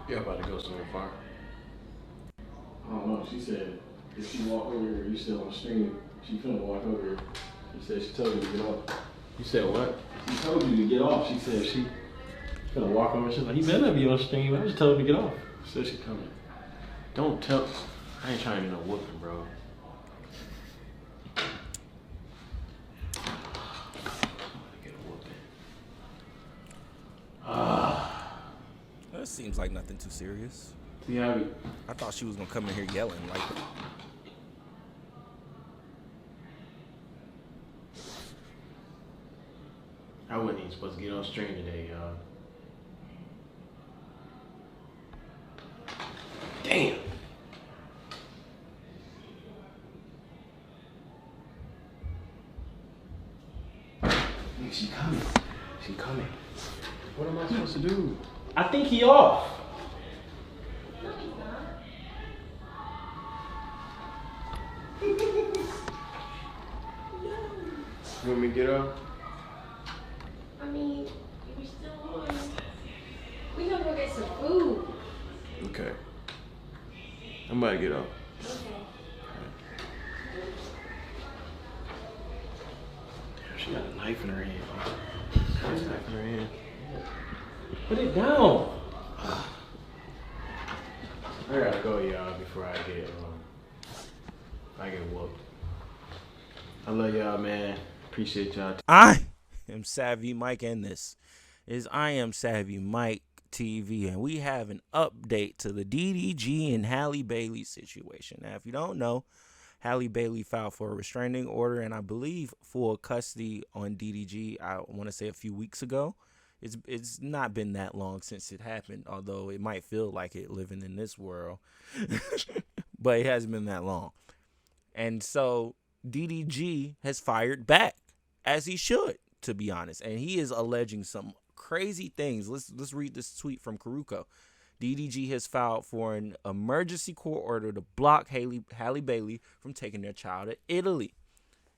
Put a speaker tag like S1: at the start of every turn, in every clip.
S1: You're about to go somewhere far.
S2: I don't know. She said if she walk over here, you still on stream. She finna walk over here. She said she told you to get off.
S1: You said what?
S2: She told you to get off. She said she finna walk over. She's like, you better be on stream. I just told her to get off. She said she coming.
S1: Don't tell. I ain't trying to get no whooping, bro. Get a whooping.
S3: That seems like nothing too serious.
S1: Yeah,
S3: I thought she was gonna come in here yelling like.
S1: I wasn't even supposed to get on stream today, y'all. Damn. She coming. She coming. What am I supposed to do?
S2: I think he off.
S4: No, he's not.
S1: You want me to get up?
S4: I mean, we're still on. We gonna go get some food.
S1: Okay. I'm about to get up.
S4: Okay.
S1: Damn, she got a knife in her hand. Got a knife in her hand.
S2: Put it down.
S1: I gotta go, y'all, before I get whooped. I love y'all, man. Appreciate y'all.
S3: I am Savvy Mike, and this is I Am Savvy Mike TV, and we have an update to the DDG and Halle Bailey situation. Now, if you don't know, Halle Bailey filed for a restraining order and I believe full custody on DDG. I want to say a few weeks ago. It's not been that long since it happened, although it might feel like it living in this world, but it hasn't been that long. And so DDG has fired back, as he should, to be honest. And he is alleging some crazy things. Let's read this tweet from Caruco. DDG has filed for an emergency court order to block Halle Bailey from taking their child to Italy.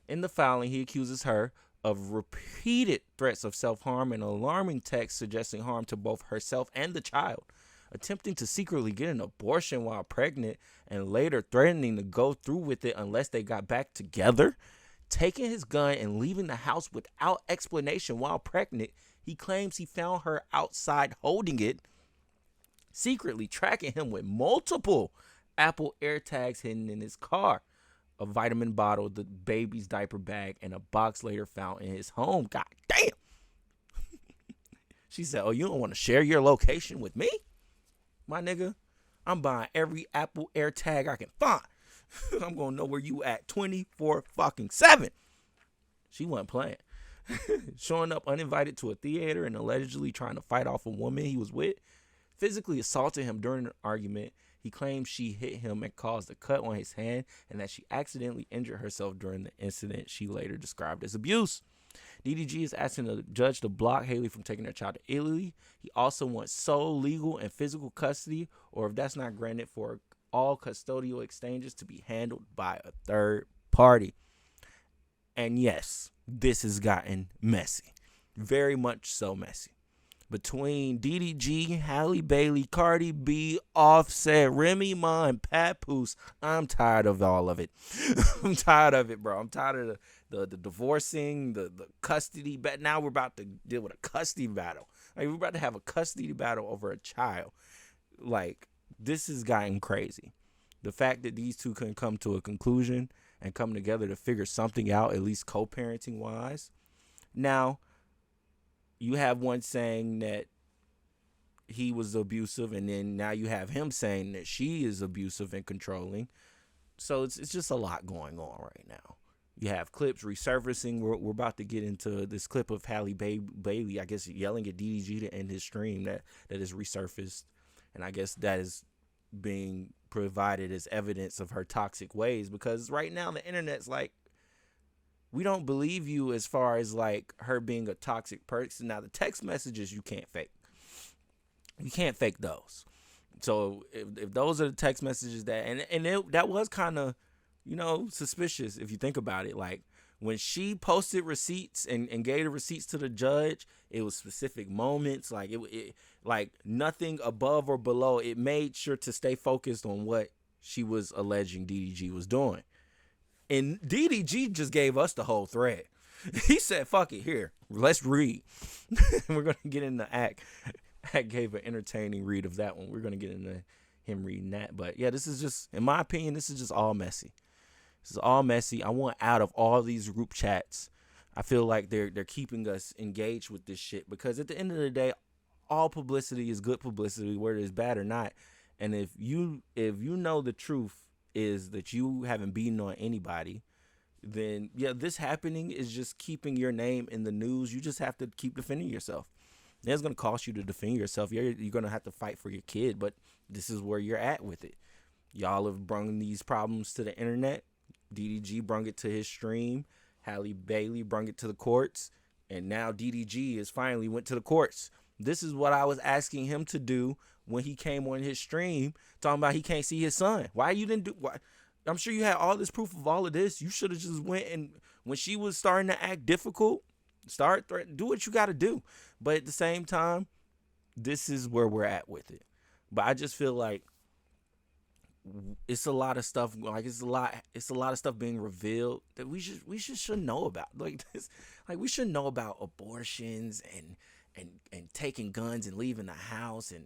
S3: In the filing, he accuses her of repeated threats of self-harm and alarming texts suggesting harm to both herself and the child, attempting to secretly get an abortion while pregnant and later threatening to go through with it unless they got back together, taking his gun and leaving the house without explanation while pregnant. He claims he found her outside holding it, secretly tracking him with multiple Apple AirTags hidden in his car, a vitamin bottle, the baby's diaper bag, and a box later found in his home. God damn. She said, oh, you don't want to share your location with me? My nigga, I'm buying every Apple AirTag I can find. I'm going to know where you at 24/7. She wasn't playing. Showing up uninvited to a theater and allegedly trying to fight off a woman he was with, physically assaulted him during an argument. He claims she hit him and caused a cut on his hand and that she accidentally injured herself during the incident she later described as abuse. DDG is asking the judge to block Halle from taking her child to Italy. He also wants sole legal and physical custody, or if that's not granted, for all custodial exchanges to be handled by a third party. And yes, this has gotten messy. Very much so messy. Between DDG, Halle Bailey, Cardi B, Offset, Remy Ma, and Papoose, I'm tired of all of it. I'm tired of it, bro. I'm tired of the divorcing, the custody. But now we're about to deal with a custody battle. Like, we're about to have a custody battle over a child. Like, this has gotten crazy. The fact that these two can come to a conclusion and come together to figure something out, at least co-parenting wise. Now, you have one saying that he was abusive, and then now you have him saying that she is abusive and controlling. So it's just a lot going on right now. You have clips resurfacing. We're about to get into this clip of Halle Bailey, I guess, yelling at DDG to end his stream that is resurfaced. And I guess that is being provided as evidence of her toxic ways, because right now the internet's like, we don't believe you as far as like her being a toxic person. Now, the text messages you can't fake. You can't fake those. So if those are the text messages that, that was kind of, suspicious if you think about it. Like, When she posted receipts and gave the receipts to the judge, it was specific moments, like it like nothing above or below. It made sure to stay focused on what she was alleging DDG was doing. And DDG just gave us the whole thread. He said, fuck it, here, let's read. We're going to get into Act. Act gave an entertaining read of that one. We're going to get into him reading that. But yeah, this is just, in my opinion, this is just all messy. This is all messy. I want out of all these group chats. I feel like they're keeping us engaged with this shit, because at the end of the day, all publicity is good publicity, whether it's bad or not. And if you know the truth is that you haven't beaten on anybody, then yeah, this happening is just keeping your name in the news. You just have to keep defending yourself. It's going to cost you to defend yourself. You're going to have to fight for your kid, but this is where you're at with it. Y'all have brung these problems to the internet. DDG brung it to his stream. Halle Bailey brung it to the courts. And now DDG is finally went to the courts. This is what I was asking him to do when he came on his stream, talking about he can't see his son. Why you didn't do? Why? I'm sure you had all this proof of all of this. You should have just went, and when she was starting to act difficult, do what you got to do. But at the same time, this is where we're at with it. But I just feel like it's a lot of stuff. Like it's a lot of stuff being revealed that we should know about. Like this, like we should know about abortions and taking guns and leaving the house and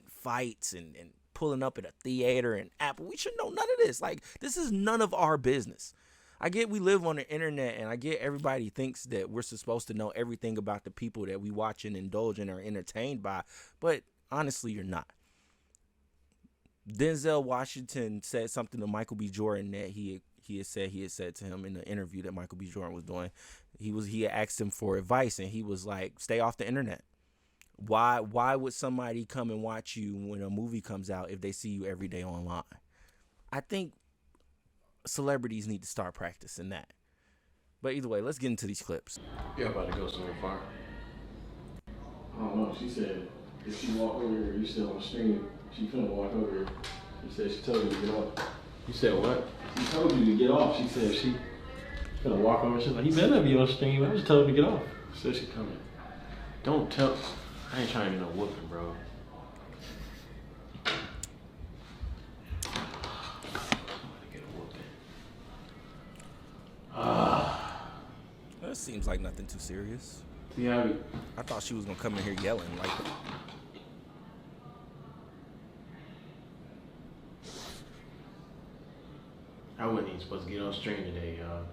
S3: fights and pulling up at a theater and Apple. We should know none of this. Like, this is none of our business. I get we live on the internet, and I get everybody thinks that we're supposed to know everything about the people that we watch and indulge in or entertained by, but honestly, you're not. Denzel Washington said something to Michael B. Jordan that he had said to him in the interview that Michael B. Jordan was doing. He had asked him for advice, and he was like, stay off the internet. Why would somebody come and watch you when a movie comes out if they see you every day online? I think celebrities need to start practicing that. But either way, let's get into these clips.
S1: You're about to go somewhere far.
S2: I don't know. She said if she walk over here, you still on stream. She couldn't walk over here. She said she told you to get off.
S1: You said what?
S2: She told you to get off. She said she couldn't walk over. She's like, he better be on stream. I just told him to get off. She said she coming.
S1: Don't tell. I ain't trying to get no whooping, bro. Get a whooping.
S3: That seems like nothing too serious.
S1: Yeah.
S3: I thought she was gonna come in here yelling like.
S1: I wasn't even supposed to get on stream today, y'all.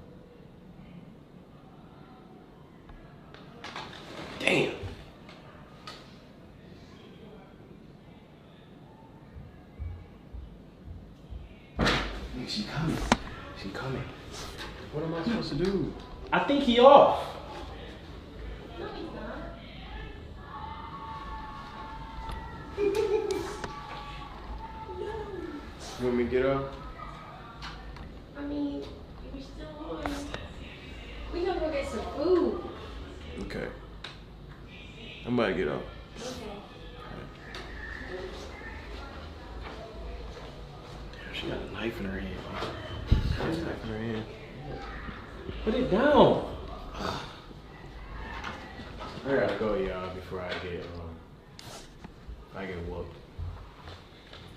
S1: Damn. She coming. She coming. What am I supposed to do?
S2: I think he off.
S4: No, he's not.
S1: You want me to get up?
S4: I mean, if you're still on, we gotta go get some food.
S1: Okay. I'm about to get up.
S4: Okay.
S1: Damn, she got a knife in her hand. Got a knife in her hand.
S2: Put it down.
S1: I gotta go, y'all, before I get whooped.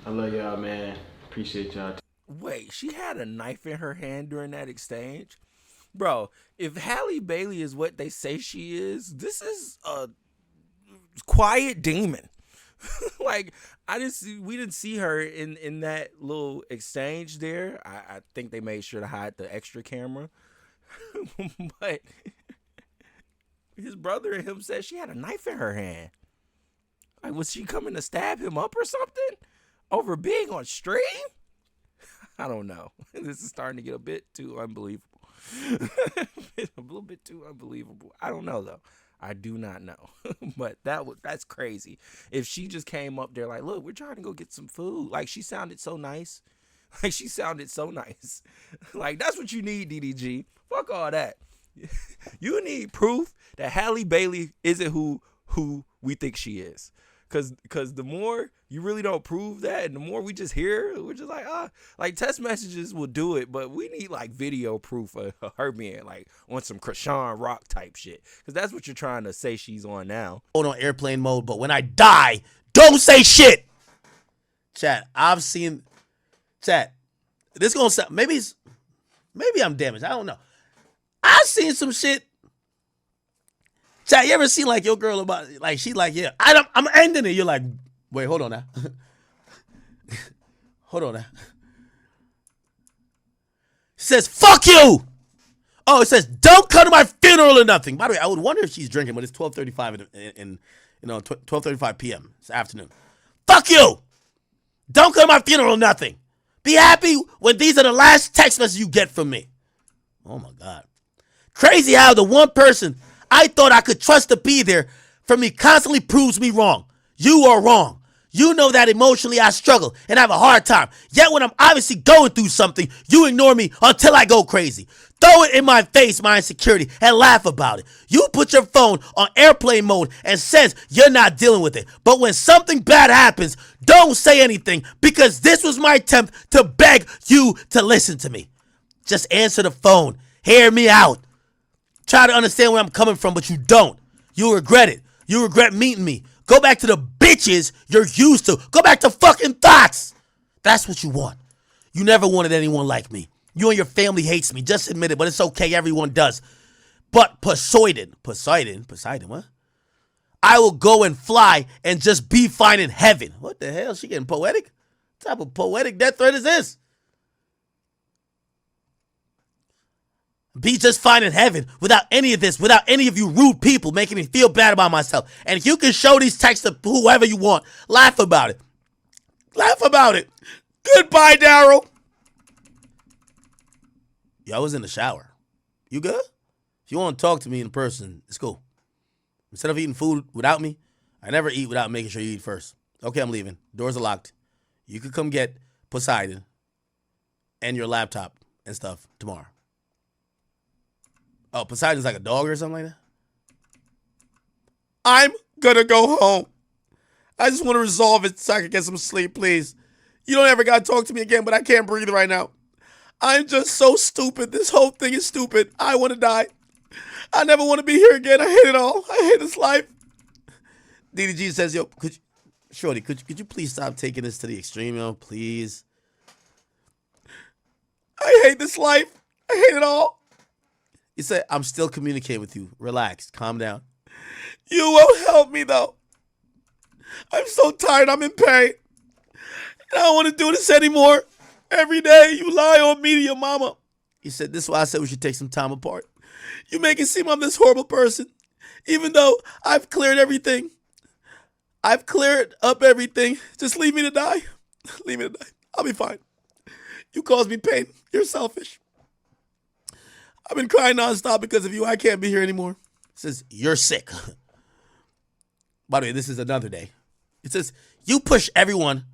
S1: I love y'all, man. Appreciate y'all.
S3: Wait, she had a knife in her hand during that exchange? Bro, if Halle Bailey is what they say she is, this is a quiet demon. Like, we didn't see her in that little exchange there. I think they made sure to hide the extra camera. But his brother and him said she had a knife in her hand. Like, was she coming to stab him up or something? Over being on stream? I don't know. This is starting to get a bit too unbelievable. A little bit too unbelievable. I don't know, though. I do not know. But that's crazy. If she just came up there like, look, we're trying to go get some food. Like, she sounded so nice. Like, she sounded so nice. Like, that's what you need, DDG. Fuck all that. You need proof that Halle Bailey isn't who we think she is. Cause the more you really don't prove that, and the more we just hear, we're just like text messages will do it, but we need like video proof of her being like on some Krishan Rock type shit. Cause that's what you're trying to say she's on now.
S5: On airplane mode, but when I die, don't say shit. Chat, I've seen. Chat, this gonna sound maybe I'm damaged. I don't know. I've seen some shit. Chat, you ever seen like your girl about like she like yeah I'm ending it. You're like wait hold on now. Hold on now. It says fuck you. Oh, it says don't come to my funeral or nothing. By the way, I would wonder if she's drinking, but it's 12:35 in 12:35 p.m. It's afternoon. Fuck you. Don't come to my funeral or nothing. Be happy when these are the last text messages you get from me. Oh my God. Crazy how the one person I thought I could trust to be there for me constantly proves me wrong. You are wrong. You know that emotionally I struggle and have a hard time. Yet when I'm obviously going through something, you ignore me until I go crazy. Throw it in my face, my insecurity, and laugh about it. You put your phone on airplane mode and says you're not dealing with it. But when something bad happens, don't say anything because this was my attempt to beg you to listen to me. Just answer the phone. Hear me out. Try to understand where I'm coming from, but you don't. You regret it. You regret meeting me. Go back to the bitches you're used to. Go back to fucking thoughts. That's what you want. You never wanted anyone like me. You and your family hates me. Just admit it, but it's okay. Everyone does. But Poseidon, what? I will go and fly and just be fine in heaven. What the hell? She getting poetic? What type of poetic death threat is this? Be just fine in heaven without any of this, without any of you rude people making me feel bad about myself. And if you can show these texts to whoever you want, laugh about it. Laugh about it. Goodbye, Daryl. Yo, I was in the shower. You good? If you want to talk to me in person, it's cool. Instead of eating food without me, I never eat without making sure you eat first. Okay, I'm leaving. Doors are locked. You could come get Poseidon and your laptop and stuff tomorrow. Oh, Poseidon's like a dog or something like that? I'm gonna go home. I just want to resolve it so I can get some sleep, please. You don't ever gotta talk to me again, but I can't breathe right now. I'm just so stupid. This whole thing is stupid. I want to die. I never want to be here again. I hate it all. I hate this life. DDG says, yo, Shorty, could you please stop taking this to the extreme, yo? Please. I hate this life. I hate it all. He said, I'm still communicating with you. Relax. Calm down. You won't help me, though. I'm so tired. I'm in pain. And I don't want to do this anymore. Every day you lie on me to your mama. He said, this is why I said we should take some time apart. You make it seem I'm this horrible person. Even though I've cleared everything. I've cleared up everything. Just leave me to die. Leave me to die. I'll be fine. You caused me pain. You're selfish. I've been crying nonstop because of you. I can't be here anymore. It says, you're sick. By the way, this is another day. It says, you push everyone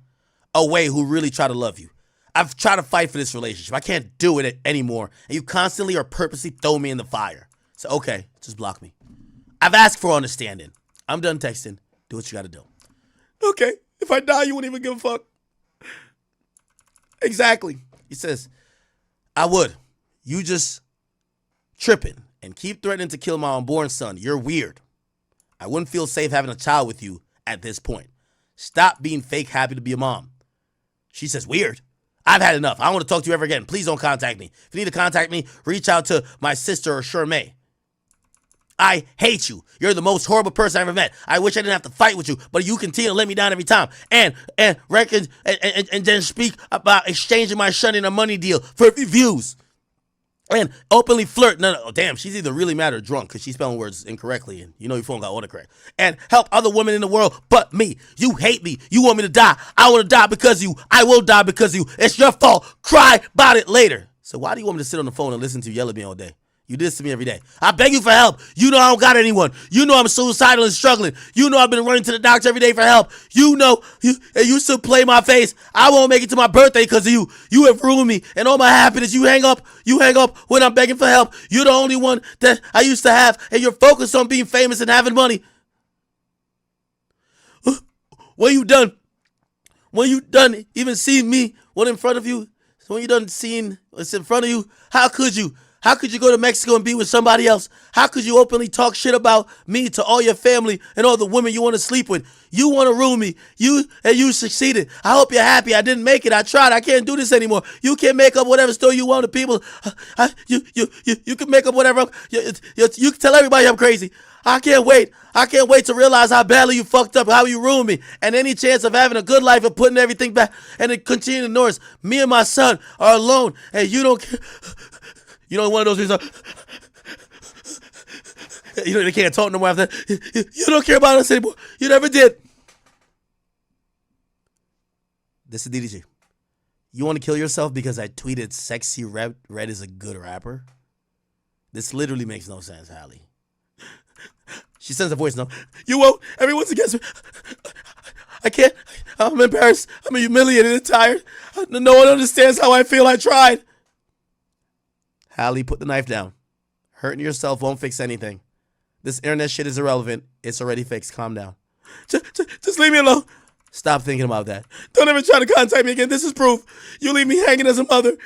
S5: away who really try to love you. I've tried to fight for this relationship. I can't do it anymore. And you constantly or purposely throw me in the fire. So, okay, just block me. I've asked for understanding. I'm done texting. Do what you got to do. Okay, if I die, you wouldn't even give a fuck. Exactly. He says, I would. You just tripping and keep threatening to kill my unborn son. You're weird. I wouldn't feel safe having a child with you at this point. Stop being fake happy to be a mom. She says, weird. I've had enough. I don't want to talk to you ever again. Please don't contact me. If you need to contact me, reach out to my sister or Shermay. I hate you. You're the most horrible person I ever met. I wish I didn't have to fight with you, but you continue to let me down every time. And then speak about exchanging my son in a money deal for views. And openly flirt. No, damn, she's either really mad or drunk because she's spelling words incorrectly. And you know your phone got autocorrect. And help other women in the world but me. You hate me. You want me to die. I want to die because of you. I will die because of you. It's your fault. Cry about it later. So why do you want me to sit on the phone and listen to you yell at me all day? You do this to me every day. I beg you for help. You know I don't got anyone. You know I'm suicidal and struggling. You know I've been running to the doctor every day for help. You know you still play my face. I won't make it to my birthday because of you. You have ruined me and all my happiness. You hang up when I'm begging for help. You're the only one that I used to have, and you're focused on being famous and having money. when you done even seeing me when in front of you, when you done seeing what's in front of you, how could you? How could you go to Mexico and be with somebody else? How could you openly talk shit about me to all your family and all the women you want to sleep with? You want to ruin me. You succeeded. I hope you're happy. I didn't make it. I tried. I can't do this anymore. You can make up whatever story you want to people. You can make up whatever. You can tell everybody I'm crazy. I can't wait. I can't wait to realize how badly you fucked up, how you ruined me, and any chance of having a good life and putting everything back and then continue to notice. Me and my son are alone, and you don't care. You know, one of those reasons. You know, they can't talk no more after that. You don't care about us anymore. You never did. This is DDG. You want to kill yourself because I tweeted Sexy Red is a good rapper? This literally makes no sense, Halle. She sends a voice note. You won't. Everyone's against me. I can't. I'm embarrassed. I'm humiliated and tired. No one understands how I feel. I tried. Halle, put the knife down. Hurting yourself won't fix anything. This internet shit is irrelevant. It's already fixed. Calm down. Just leave me alone. Stop thinking about that. Don't ever try to contact me again. This is proof. You leave me hanging as a mother.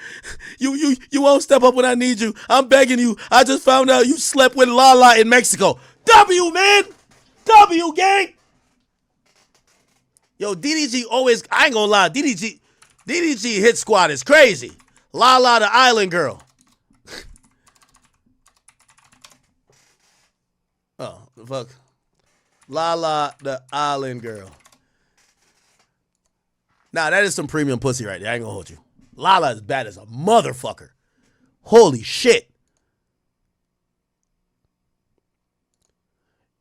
S5: You won't step up when I need you. I'm begging you. I just found out you slept with Lala in Mexico. W, man. W, gang. Yo, DDG always, I ain't gonna lie. DDG hit squad is crazy. Lala the island girl. Oh, fuck. Lala the island girl. Nah, that is some premium pussy right there. I ain't gonna hold you. Lala is bad as a motherfucker. Holy shit.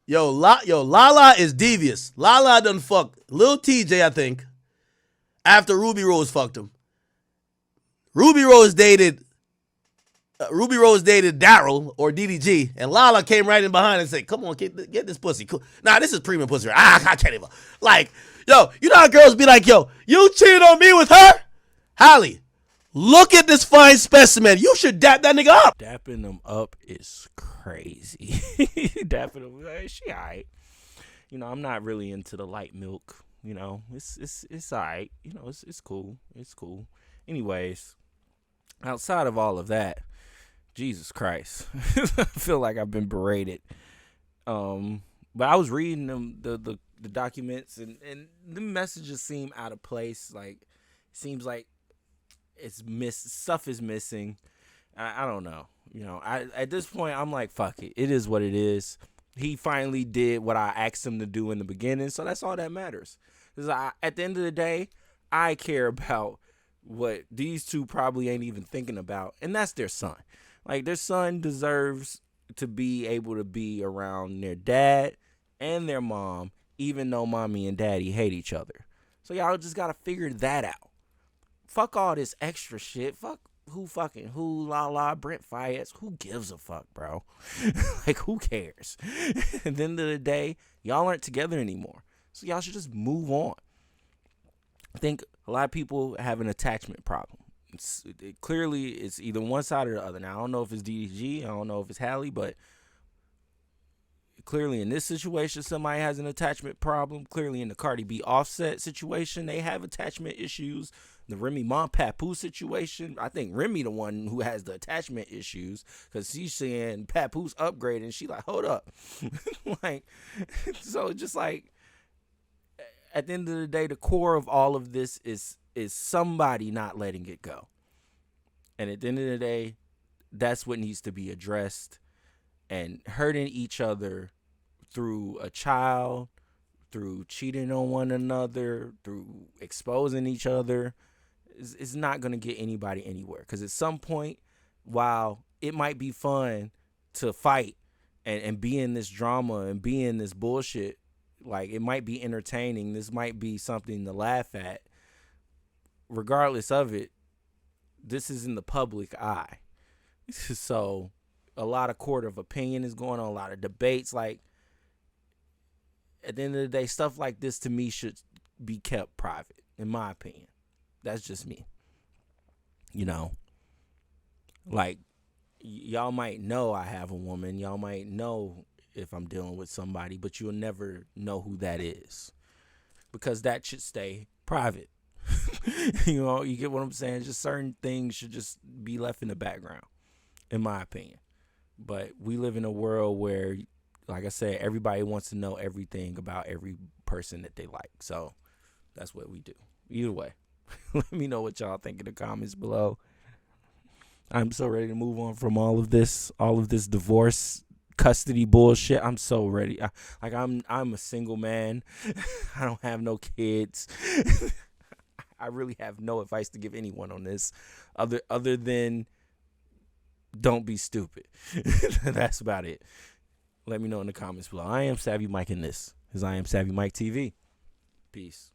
S5: Yo, Lala is devious. Lala done fucked Lil TJ, I think, after Ruby Rose fucked him. Ruby Rose dated Daryl or DDG, and Lala came right in behind and said, "Come on, get this pussy." Cool. Nah, this is premium pussy. I can't even. Like, yo, you know how girls be like, "Yo, you cheated on me with her?" Halle, look at this fine specimen. You should dap that nigga up.
S3: Dapping them up is crazy. Dapping them, she alright. You know, I'm not really into the light milk. You know, it's alright. You know, it's cool. It's cool. Anyways, outside of all of that, Jesus Christ, I feel like I've been berated. But I was reading them the documents, and the messages seem out of place. Like, it seems like stuff is missing. I don't know. You know, at this point, I'm like, fuck it. It is what it is. He finally did what I asked him to do in the beginning, so that's all that matters. Because at the end of the day, I care about what these two probably ain't even thinking about, and that's their son. Like, their son deserves to be able to be around their dad and their mom, even though mommy and daddy hate each other. So y'all just got to figure that out. Fuck all this extra shit. Fuck who, Lala, Brent Fayez. Who gives a fuck, bro? Like, who cares? At the end of the day, y'all aren't together anymore. So y'all should just move on. I think a lot of people have an attachment problem. Clearly, it's either one side or the other. Now, I don't know if it's DDG. I don't know if it's Halle, but clearly in this situation, somebody has an attachment problem. Clearly in the Cardi B Offset situation, they have attachment issues. The Remy Ma Papoose situation, I think Remy the one who has the attachment issues, because she's seeing Papoose upgrade and she like, hold up. Like, so just like, at the end of the day, the core of all of this is somebody not letting it go. And at the end of the day, that's what needs to be addressed. And hurting each other through a child, through cheating on one another, through exposing each other, is not going to get anybody anywhere. Because at some point, while it might be fun to fight and be in this drama and be in this bullshit, like, it might be entertaining, this might be something to laugh at, regardless of it, this is in the public eye. So a lot of court of opinion is going on, a lot of debates. Like, at the end of the day, stuff like this to me should be kept private, in my opinion. That's just me. You know, like, y'all might know I have a woman. Y'all might know if I'm dealing with somebody, but you'll never know who that is. because that should stay private. You know, you get what I'm saying? Just certain things should just be left in the background, in my opinion. But we live in a world where, like I said, everybody wants to know everything about every person that they like. So that's what we do. Either way, let me know what y'all think in the comments below. I'm so ready to move on from all of this divorce, custody bullshit. I'm so ready. I'm a single man. I don't have no kids. I really have no advice to give anyone on this, other than don't be stupid. That's about it. Let me know in the comments below. I am Savvy Mike, and this is I Am Savvy Mike TV. Peace.